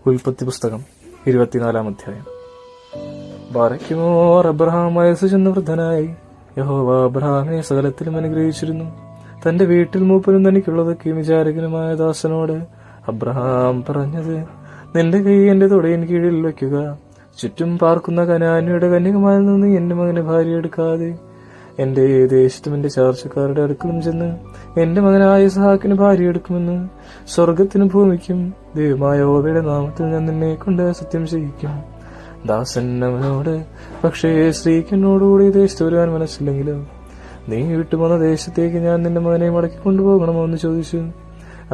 ഉൽപ്പത്തി പുസ്തകം 24 അധ്യായം. ബാരക്കുമോർ അബ്രഹാം വയസ്സ് ചെന്ന വൃദ്ധനായി. യഹോവ അബ്രഹാമിനെ സകലത്തിലും അനുഗ്രഹിച്ചിരുന്നു. തന്റെ വീട്ടിൽ മൂപ്പനും തനിക്കുള്ളതൊക്കെയും വിചാരകനുമായ ദാസനോട് അബ്രഹാം പറഞ്ഞത്, നിന്റെ കൈ എന്റെ തുടയിൻ കീഴിൽ വയ്ക്കുക. ചുറ്റും പാർക്കുന്ന കനാന്യയുടെ കന്യകമാരിൽ നിന്ന് എന്റെ മകന് ഭാര്യ എടുക്കാതെ എന്റെ ദേശത്തും എന്റെ ചാർച്ചക്കാരുടെ അടുക്കലും ചെന്ന് എന്റെ മകനായ ഇസ്ഹാക്കിന് ഭാര്യ എടുക്കുമെന്ന് സ്വർഗത്തിനും ഭൂമിക്കും ദൈവമായ യഹോവയുടെ നാമത്തിൽ ഞാൻ നിന്നെ കൊണ്ട് സത്യം ചെയ്യിക്കും. ദാസൻ അവനോട്, പക്ഷേ സ്ത്രീക്ക് എന്നോടുകൂടി ദേശത്ത് വരുവാൻ മനസ്സില്ലെങ്കിലോ നീ വിട്ടുപോന്ന ദേശത്തേക്ക് ഞാൻ നിന്റെ മകനെ മടക്കി കൊണ്ടുപോകണമോ എന്ന് ചോദിച്ചു.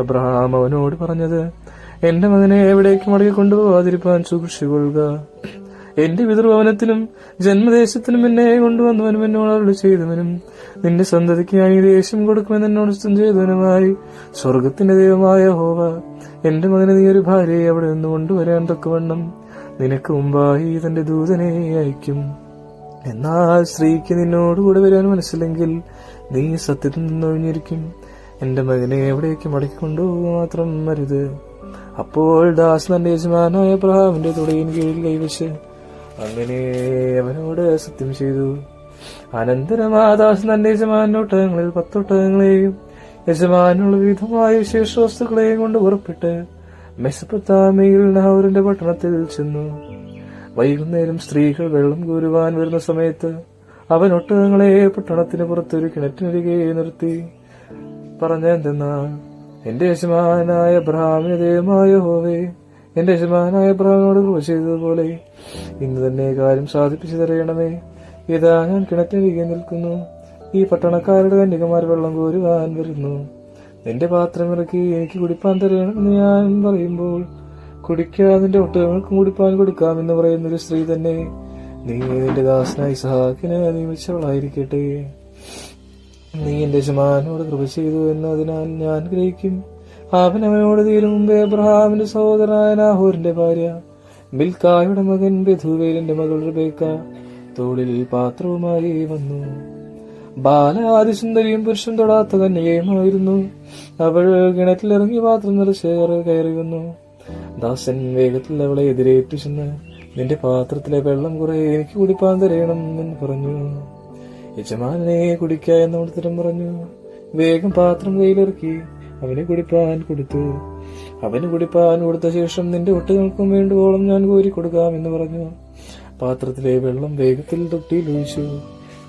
അബ്രഹാം അവനോട് പറഞ്ഞത്, എന്റെ മകനെ എവിടേക്ക് മടക്കി കൊണ്ടുപോകാതിരിപ്പാൻ സൂക്ഷിച്ചുകൊള്ളുക. എന്റെ പിതൃഭവനത്തിലും ജന്മദേശത്തിലും എന്നെ കൊണ്ടുവന്നവനും എന്നോട് അരുളി ചെയ്തവനും നിന്റെ സന്തതിക്ക് ഞാൻ ഈ ദേശം കൊടുക്കുമെന്ന് എന്നോട് സ്ഥിരം ചെയ്തവനുമായി സ്വർഗത്തിന്റെ ദൈവമായ യഹോവ എന്റെ മകനെ നീ ഒരു ഭാര്യയെ അവിടെ നിന്ന് കൊണ്ടുവരാൻ തക്കവണ്ണം നിനക്ക് മുമ്പായി തന്റെ ദൂതനെ അയക്കും. എന്നാൽ സ്ത്രീക്ക് നിന്നോടുകൂടെ വരാൻ മനസ്സില്ലെങ്കിൽ നീ സത്യത്തിൽ നിന്നൊഴിഞ്ഞിരിക്കും. എന്റെ മകനെ എവിടേക്ക് മടക്കിക്കൊണ്ടുപോകുക മാത്രം അരുത്. അപ്പോൾ ദാസ് തന്റെ യജമാനായ അബ്രഹാമിന്റെ തുടയിൻ കീഴിൽ കൈവച്ച് അങ്ങനെ അവനോട് സത്യം ചെയ്തു. അനന്തരം ആ ദാസ് തന്റെ യജമാനൊട്ടകങ്ങളിൽ 10 ഒട്ടകങ്ങളെയും യജമാനുള്ള വിധമായ വിശേഷ വസ്തുക്കളെയും കൊണ്ട് പുറപ്പെട്ട് മെസൊപ്പൊത്താമിയിൽ നഹോരിന്റെ പട്ടണത്തിൽ ചെന്നു. വൈകുന്നേരം സ്ത്രീകൾ വെള്ളം കോരുവാൻ വരുന്ന സമയത്ത് അവൻ ഒട്ടകങ്ങളെ പട്ടണത്തിന് പുറത്തൊരു കിണറ്റിനരികെ നിർത്തി പറഞ്ഞെന്തെന്നാൽ, എന്റെ യജമാനായ അബ്രഹാമിന്റെ ദൈവമായ യഹോവേ, എന്റെ യജമാനായ അബ്രഹാമിനോട് കൃപ ചെയ്തതുപോലെ ഇന്ന് തന്നെ കാര്യം സാധിപ്പിച്ചു തരയണമേ. ഇതാ ഞാൻ കിണറ്റിനരികെ നിൽക്കുന്നു. ഈ പട്ടണക്കാരുടെ കന്യകമാർ വെള്ളം കോരുവാൻ വരുന്നു. നിന്റെ പാത്രം ഇറക്കി എനിക്ക് കുടിപ്പാൻ തരയണമെന്ന് ഞാൻ പറയുമ്പോൾ കുടിക്കാതിന്റെ ഒട്ടകങ്ങൾക്കും കുടിപ്പാൻ കൊടുക്കാമെന്ന് പറയുന്നൊരു സ്ത്രീ തന്നെ നീ നിന്റെ ദാസനായ ഇസ്ഹാക്കിന് നിയമിച്ചവളായിരിക്കട്ടെ. നീ എന്റെ യജമാനോട് കൃപ ചെയ്തു എന്ന് അതിനാൽ ഞാൻ ഗ്രഹിക്കും. അവൻ അവനോട് തീരും മുമ്പേ അബ്രഹാമിന്റെ സഹോദരനായ നാഹോരിന്റെ ഭാര്യ മിൽക്കായുടെ മകൻ ബെഥൂവേലിന്റെ മകൾ റിബേക്ക തോളിൽ പാത്രവുമായി വന്നു. ബാല അതിസുന്ദരിയും പുരുഷൻ തൊടാത്ത കന്യകയുമായിരുന്നു. അവൾ കിണറ്റിലിറങ്ങി പാത്രം നിറച്ച് കയറി വന്നു. ദാസൻ വേഗത്തിൽ അവളെ എതിരേറ്റു ചെന്ന്, നിന്റെ പാത്രത്തിലെ വെള്ളം കുറെ എനിക്ക് കുടിപ്പാൻ തരയണം എന്ന് പറഞ്ഞു. യജമാനെ കുടിക്ക എന്നോട് ഉത്തരം പറഞ്ഞു. വേഗം പാത്രം കയ്യിലിറക്കി അവന് കുടിപ്പാൻ കൊടുത്തു. അവന് കുടിപ്പാൻ കൊടുത്ത ശേഷം നിന്റെ ഒട്ടുകൾക്കും വേണ്ടുവോളം ഞാൻ കോരി കൊടുക്കാം എന്ന് പറഞ്ഞു. പാത്രത്തിലെ വെള്ളം വേഗത്തിൽ തൊട്ടിയിൽ ഒഴിച്ചു.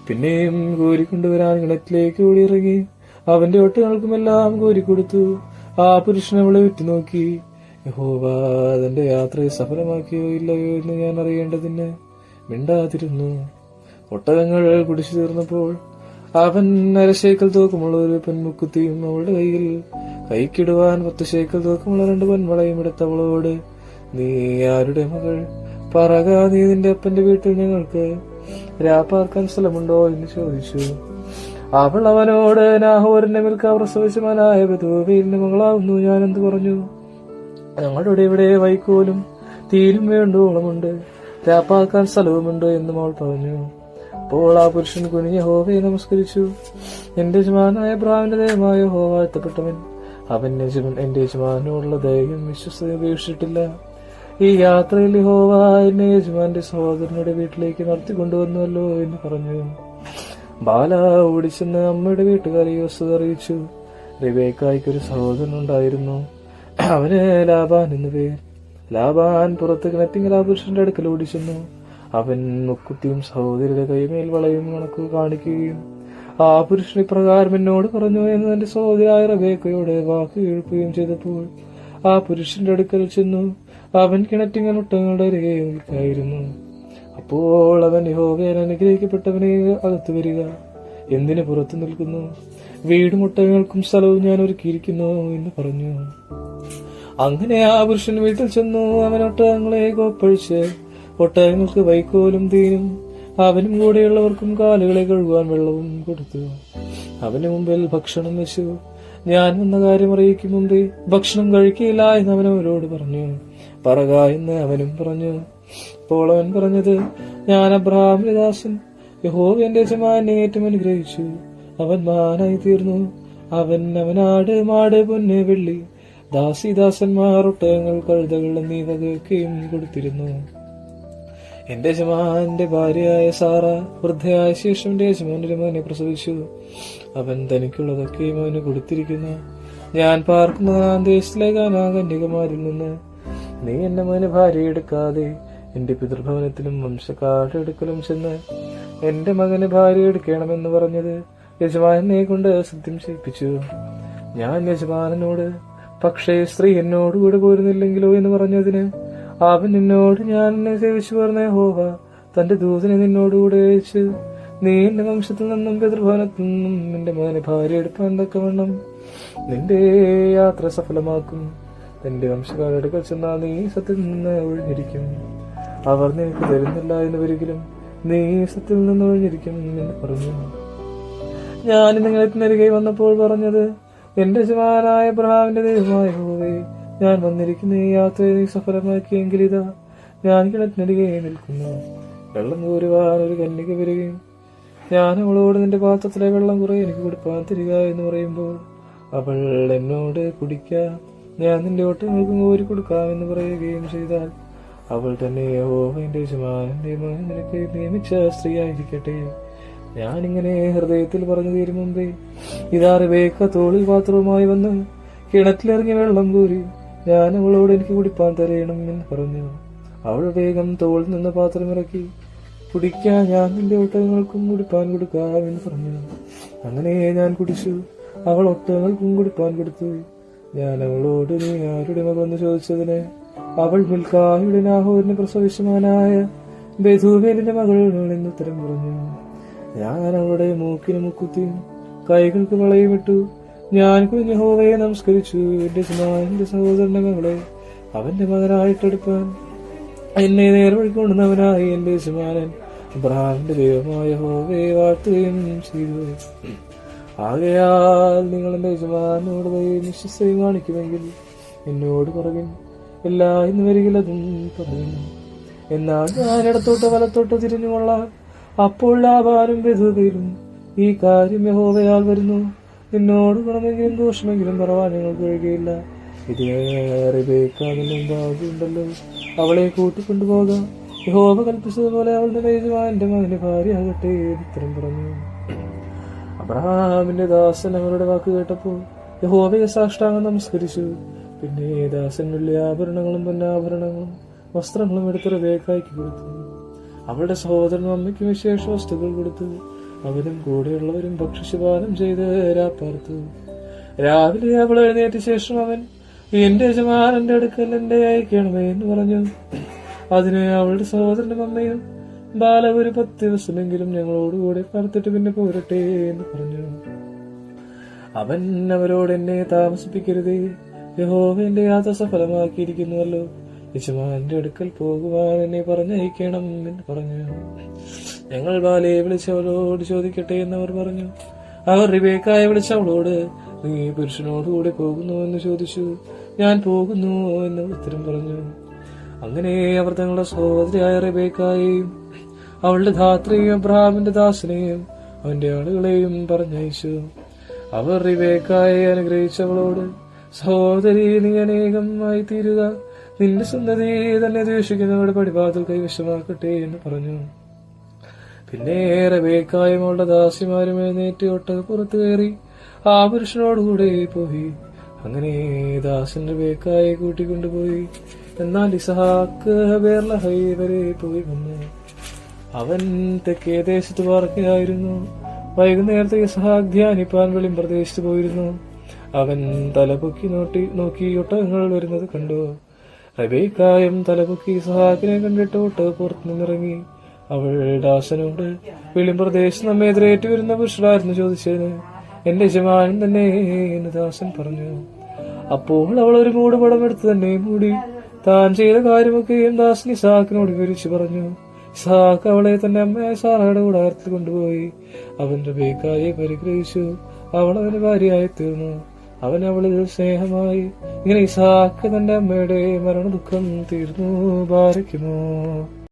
പിന്നെയും കോരിക്കൊണ്ടുവരാൻ കിണറ്റിലേക്ക് ഓടിയിറങ്ങി അവന്റെ ഒട്ടുകൾക്കുമെല്ലാം കോരിക്കൊടുത്തു. ആ പുരുഷൻ അവളെ വിറ്റുനോക്കി. യഹോവ തന്റെ യാത്രയെ സഫലമാക്കിയോ ഇല്ലയോ എന്ന് ഞാൻ അറിയേണ്ടതിന് മിണ്ടാതിരുന്നു. ഒട്ടകങ്ങൾ കുടിച്ചു തീർന്നപ്പോൾ അവൻ 1/2 ശേക്കൽ തൂക്കമുള്ള ഒരു പെൺമുക്കുത്തിയും അവളുടെ കയ്യിൽ കൈക്കിടുവാൻ 10 ശേക്കൽ തൂക്കമുള്ള 2 പൊൻവളയും എടുത്തവളോട്, നീ ആരുടെ മകൾ? പറക, നീ നിന്റെ അപ്പന്റെ വീട്ടിൽ ഞങ്ങൾക്ക് രാപ്പാർക്കാൻ സ്ഥലമുണ്ടോ എന്ന് ചോദിച്ചു. അവൾ അവനോട്, നാഹോരിന്റെ മിൽക്ക പ്രസവിച്ച മകനായ ബെഥൂവേലിന്റെ മകളാവുന്നു ഞാൻ എന്ത് പറഞ്ഞു? ഞങ്ങളുടെ ഇവിടെ വൈക്കോലും തീരും വേണ്ടോളമുണ്ട്, രാപ്പാർക്കാൻ സ്ഥലവുമുണ്ട് എന്നും അവൾ പറഞ്ഞു. അപ്പോൾ ആ പുരുഷൻ കുനിഞ്ഞ യഹോവയെ നമസ്കരിച്ചു. എന്റെ യജമാനായ അബ്രഹാമിന്റെ ദൈവമായ യഹോവ വാഴ്ത്തപ്പെട്ടവൻ. അവൻ എന്റെ യജമാനോടുള്ള ദയയും വിശ്വസ്തയും ഉപേക്ഷിച്ചിട്ടില്ല. ഈ യാത്രയിൽ യഹോവ എന്നെ യജമാന്റെ സഹോദരനുടെ വീട്ടിലേക്ക് നടത്തിക്കൊണ്ടുവന്നുവല്ലോ എന്ന് പറഞ്ഞു. ബാല ഓടിച്ചെന്ന് അമ്മയുടെ വീട്ടുകാരെ വസ്തുത അറിയിച്ചു. റിബേക്കായ്ക്കൊരു സഹോദരനുണ്ടായിരുന്നു. അവന് ലാബാൻ എന്നു പേർ. ലാബാൻ പുറത്ത് കിണറ്റിങ്കൽ ആ പുരുഷന്റെ അടുക്കൽ ഓടിച്ചെന്നു. അവൻ മുക്കുത്തിയും സഹോദരിയുടെ കൈമേൽ വളയും കണക്ക് കാണിക്കുകയും ആ പുരുഷൻ ഇപ്രകാരം എന്നോട് പറഞ്ഞു എന്ന് തന്റെ സഹോദരായ റബേക്കയോട് വാക്ക് കേൾക്കുകയും ചെയ്തപ്പോൾ ആ പുരുഷന്റെ അടുക്കൽ ചെന്നു. അവൻ കിണറ്റിങ്ങൽ ഒട്ടകങ്ങളുടെ അരികെ നിൽക്കായിരുന്നു. അപ്പോൾ അവൻ, യഹോവയാൽ അനുഗ്രഹിക്കപ്പെട്ടവനെ, അകത്തു വരിക. എന്തിനു പുറത്തു നിൽക്കുന്നു? വീടും ഒട്ടകങ്ങൾക്കും സ്ഥലവും ഞാൻ ഒരുക്കിയിരിക്കുന്നു എന്ന് പറഞ്ഞു. അങ്ങനെ ആ പുരുഷൻ വീട്ടിൽ ചെന്നു. അവൻ ഒട്ടകങ്ങളെ കോപ്പഴിച്ച് ഒട്ടകങ്ങൾക്ക് വൈക്കോലും തീനും അവനും കൂടെയുള്ളവർക്കും കാലുകളെ കഴുകുവാൻ വെള്ളവും കൊടുത്തു. അവന് മുമ്പിൽ ഭക്ഷണം വെച്ചു. ഞാൻ വന്ന കാര്യം അറിയിക്കും മുമ്പേ ഭക്ഷണം കഴിക്കില്ല എന്ന് അവൻ അവരോട് പറഞ്ഞു. പറക എന്ന് അവനും പറഞ്ഞു. അപ്പോൾ അവൻ പറഞ്ഞത്, ഞാൻ അബ്രഹാമിന്റെ ദാസൻ. യഹോവ എന്റെ യജമാനെ ഏറ്റവും അനുഗ്രഹിച്ചു. അവൻ മഹാനായി തീർന്നു. അവൻ അവനാട്, മാട്, പൊന്ന്, വെള്ളി, ദാസിദാസന്മാർ, ഒട്ടകങ്ങൾ, കഴുതകൾ എന്നീ വകയൊക്കെയും കൊടുത്തിരുന്നു. എന്റെ യജമാന്റെ ഭാര്യയായ സാറ വൃദ്ധയായ ശേഷം എന്റെ യജമാന്റെ മകനെ പ്രസവിച്ചു. അവൻ തനിക്കുള്ളതൊക്കെയും അവന് കൊടുത്തിരിക്കുന്നു. ഞാൻ പാർക്കുന്ന ദേശത്തിലേക്ക് കന്യകമാരിൽ നിന്ന് നീ എന്റെ മകന് ഭാര്യ എടുക്കാതെ എന്റെ പിതൃഭവനത്തിലും വംശക്കാരുടെ അടുക്കലും ചെന്ന് എന്റെ മകന് ഭാര്യ എടുക്കണമെന്ന് പറഞ്ഞത് യജമാനെ കൊണ്ട് സത്യം ചെയ്യിപ്പിച്ചു. ഞാൻ യജമാനനോട്, പക്ഷേ സ്ത്രീ എന്നോടുകൂടെ പോരുന്നില്ലെങ്കിലോ എന്ന് പറഞ്ഞതിന് അവൻ നിന്നോട്, ഞാൻ എന്നെ സേവിച്ചു പറഞ്ഞ യഹോവ തന്റെ ദൂതനെ നിന്നോടുകൂടെ അയച്ച് നീ എന്റെ വംശത്തിൽ നിന്നും പിതൃഭവനത്തിൽ നിന്നും നിന്റെ മകനെ ഭാര്യ എടുക്കാൻ തക്കവണ്ണം നിന്റെ യാത്ര സഫലമാക്കും. നിന്റെ വംശക്കാരുടെ അടുക്കൽ ചെന്നാൽ നീ സത്യത്തിൽ നിന്ന് ഒഴിഞ്ഞിരിക്കും. അവർ നിനക്ക് തരുന്നില്ല എന്ന് ഒരിക്കലും നീ സത്യത്തിൽ നിന്ന് ഒഴിഞ്ഞിരിക്കും എന്ന് പറഞ്ഞു. ഞാൻ നിങ്ങളെത്തിനരികെ വന്നപ്പോൾ പറഞ്ഞത്, എന്റെ യജമാനായ അബ്രഹാമിന്റെ ദൈവമായ യഹോവേ, ഞാൻ വന്നിരിക്കുന്ന ഈ യാത്രയെ നീ സഫലമാക്കിയെങ്കിൽ ഇതാ ഞാൻ കിണറ്റിനരികെ നിൽക്കുന്നു. വെള്ളം കോരുവാൻ ഒരു കന്യക വരികയും ഞാൻ അവളോട് നിന്റെ പാത്രത്തിലെ വെള്ളം കുറെ എനിക്ക് കൊടുപ്പാൻ തരിക എന്ന് പറയുമ്പോൾ അവൾ എന്നോട്, കുടിക്കാം, ഞാൻ നിന്റെ ഒട്ടകങ്ങൾക്കും കോരി കൊടുക്കാമെന്ന് പറയുകയും ചെയ്താൽ അവൾ തന്നെ യഹോവ എന്റെ യജമാനന്റെ മകൻ നിനക്ക് നിയമിച്ച സ്ത്രീയായിരിക്കട്ടെ. ഞാനിങ്ങനെ ഹൃദയത്തിൽ പറഞ്ഞു തീരും മുമ്പേ ഇതാ റിബേക്ക തോളിൽ പാത്രവുമായി വന്ന് കിണറ്റിലിറങ്ങി വെള്ളം കോരി ഞാൻ അവളോട് എനിക്ക് കുടിപ്പാൻ തരയണം എന്ന് പറഞ്ഞു. അവൾ വേഗം തോളിൽ നിന്ന് പാത്രം ഇറക്കി, കുടിക്കാൻ, ഞാൻ നിന്റെ ഒട്ടകങ്ങൾക്കും കുടിപ്പാൻ കൊടുക്കാം എന്ന് പറഞ്ഞു. അങ്ങനെ ഞാൻ കുടിച്ചു. അവൾ ഒട്ടകങ്ങൾക്കും കുടിപ്പാൻ കൊടുത്തു. ഞാൻ അവളോട്, നീ ആരുടെ മകമെന്ന് ചോദിച്ചതിന് അവൾ മിൽക്കായുടെ നാഹോരിന് പ്രസവിച്ചമാനായ ബെഥൂവേലിന്റെ മകൾ എന്ന് ഉത്തരം പറഞ്ഞു. ഞാൻ അവളുടെ മൂക്കിന് മുക്കുത്തിയും കൈകൾക്ക് വളയും ഇട്ടു. ഞാൻ കുഞ്ഞ് യഹോവയെ നമസ്കരിച്ചു. എന്റെ യജമാനന്റെ സഹോദരന്റെ മകളെ അവന്റെ മകനായിട്ടെടുപ്പാൻ എന്നെ നേർവഴിക്കൊണ്ടുവന്നവനായി എന്റെ യജമാനൻ അബ്രഹാമിന്റെ ദൈവമായ യഹോവയെ വാഴ്ത്തുകയും ചെയ്തു. ആകയാൽ നിങ്ങൾ എന്റെ യജമാനോട് നിശ്ചയം കാണിക്കുമെങ്കിൽ എന്നോട് പറവിൻ, എല്ലാ ഇന്ന് വരികിൽ അതും പറയുന്നു. എന്നാൽ ഞാൻ ഇടത്തോട്ടോ വലത്തോട്ടോ തിരിഞ്ഞുകൊള്ളാം. അപ്പോൾ ലാബാനും ബെഥൂവേലും, ഈ കാര്യം യഹോവയാൽ വരുന്നു, നിന്നോട് ഗുണമെങ്കിലും ദോഷമെങ്കിലും പറവാൻ ഞങ്ങൾക്ക് കഴിയുകയില്ല. ഇതിലേറെ ഭാഗ്യമുണ്ടല്ലോ, അവളെ കൂട്ടിക്കൊണ്ടുപോകാം. യഹോവ കൽപ്പിച്ചതുപോലെ അവളുടെ യജമാനന്റെ മകന് ഭാര്യയാകട്ടെ എന്ന് ഉത്തരം പറഞ്ഞു. അബ്രഹാമിന്റെ ദാസൻ അവരുടെ വാക്ക് കേട്ടപ്പോൾ യഹോവയെ സാഷ്ടാംഗം നമസ്കരിച്ചു. പിന്നെ ദാസൻ വെള്ളി ആഭരണങ്ങളും പൊന്നാഭരണങ്ങളും വസ്ത്രങ്ങളും എടുത്ത് റിബേക്കായ്ക്ക് കൊടുത്തു. അവളുടെ സഹോദരനും അമ്മയ്ക്കും വിശേഷ വസ്തുക്കൾ കൊടുത്തു. അവനും കൂടെയുള്ളവരും ഭക്ഷ്യപാനം ചെയ്ത് രാപ്പാർത്തു. രാവിലെ അവൾ എഴുന്നേറ്റ ശേഷം അവൻ, എന്റെ യജമാനന്റെ അടുക്കൽ എന്റെ അയക്കണമേ എന്ന് പറഞ്ഞു. അതിന് അവളുടെ സഹോദരനും അമ്മയും, ബാല ഒരു 10 ദിവസമെങ്കിലും ഞങ്ങളോടുകൂടെ പാർത്തിട്ട് പിന്നെ പോരട്ടെ എന്ന് പറഞ്ഞു. അവൻ അവരോട്, എന്നെ താമസിപ്പിക്കരുതേ, യഹോവ എന്റെ യാത്ര സഫലമാക്കിയിരിക്കുന്നുവല്ലോ, യജമാനന്റെ അടുക്കൽ പോകുവാൻ എന്നെ പറഞ്ഞയക്കണം എന്ന് പറഞ്ഞു. ഞങ്ങൾ ബാലയെ വിളിച്ച് അവളോട് ചോദിക്കട്ടെ എന്നവർ പറഞ്ഞു. അവർ റിബേക്കായെ വിളിച്ച് അവളോട്, നീ പുരുഷനോടുകൂടെ പോകുന്നു എന്ന് ചോദിച്ചു. ഞാൻ പോകുന്നു എന്ന് ഉത്തരം പറഞ്ഞു. അങ്ങനെ അവർ തങ്ങളുടെ സഹോദരിയായ റിബേക്കായെയും അവളുടെ ധാത്രിയും അബ്രഹാമിന്റെ ദാസനെയും അവന്റെ ആളുകളെയും പറഞ്ഞയച്ചു. അവർ റിബേക്കായെ അനുഗ്രഹിച്ചവളോട്, സഹോദരി, നീ അനേകമായി തീരുക, നിന്റെ സന്തതി തന്നെ ദ്വേഷിക്കുന്നവരുടെ പടിവാതിൽ കൈവശമാക്കട്ടെ എന്ന് പറഞ്ഞു. പിന്നെ റിബേക്കായും അവളുടെ ദാസിമാരും എഴുന്നേറ്റ് ഒട്ടകപ്പുറത്ത് കയറി ആ പുരുഷനോടുകൂടെ പോയി. അങ്ങനെ ദാസൻ റിബേക്കായെ കൂട്ടിക്കൊണ്ടുപോയി. എന്നാൽ ഇസഹാക്ക് ബേർലഹൈ വരെ പോയി വന്നു. അവൻ തെക്കേ ദേശത്ത് പാർക്കുകയായിരുന്നു. വൈകുന്നേരത്തെ ഇസഹാക്ക് ധ്യാനിപ്പാൻ വെളിം പ്രദേശത്ത് പോയിരുന്നു. അവൻ തലപൊക്കി നോക്കി ഒട്ടകങ്ങൾ വരുന്നത് കണ്ടു. റിബേക്കായും തലപൊക്കി ഇസഹാക്കിനെ കണ്ടിട്ട് ഒട്ടകപ്പുറത്ത് നിന്നിറങ്ങി. അവൾ ദാസനോട്, വെളിം പ്രദേശത്ത് നമ്മെ എതിരേറ്റ് വരുന്ന പുരുഷനായിരുന്നു ചോദിച്ചതിന് എന്റെ യജമാനൻ തന്നെ എന്ന് ദാസൻ പറഞ്ഞു. അപ്പോൾ അവൾ ഒരു മൂടുപടം എടുത്ത് തന്നെ മൂടി താൻ ചെയ്ത കാര്യമൊക്കെയും ദാസൻ ഇസഹാക്കിനോട് വിവരിച്ചു പറഞ്ഞു. ഇസഹാക്ക് അവളെ തന്റെ അമ്മയായ സാറയുടെ കൂടാരത്തിൽ കൊണ്ടുപോയി. അവൻ റിബേക്കായെ പരിഗ്രഹിച്ചു. അവൾ അവന് ഭാര്യയായി തീർന്നു. അവൻ അവളിൽ സ്നേഹമായി. ഇങ്ങനെ ഇസഹാക്ക് തന്റെ അമ്മയുടെ മരണദുഃഖം തീർന്നു. ബാധിക്കുമോ.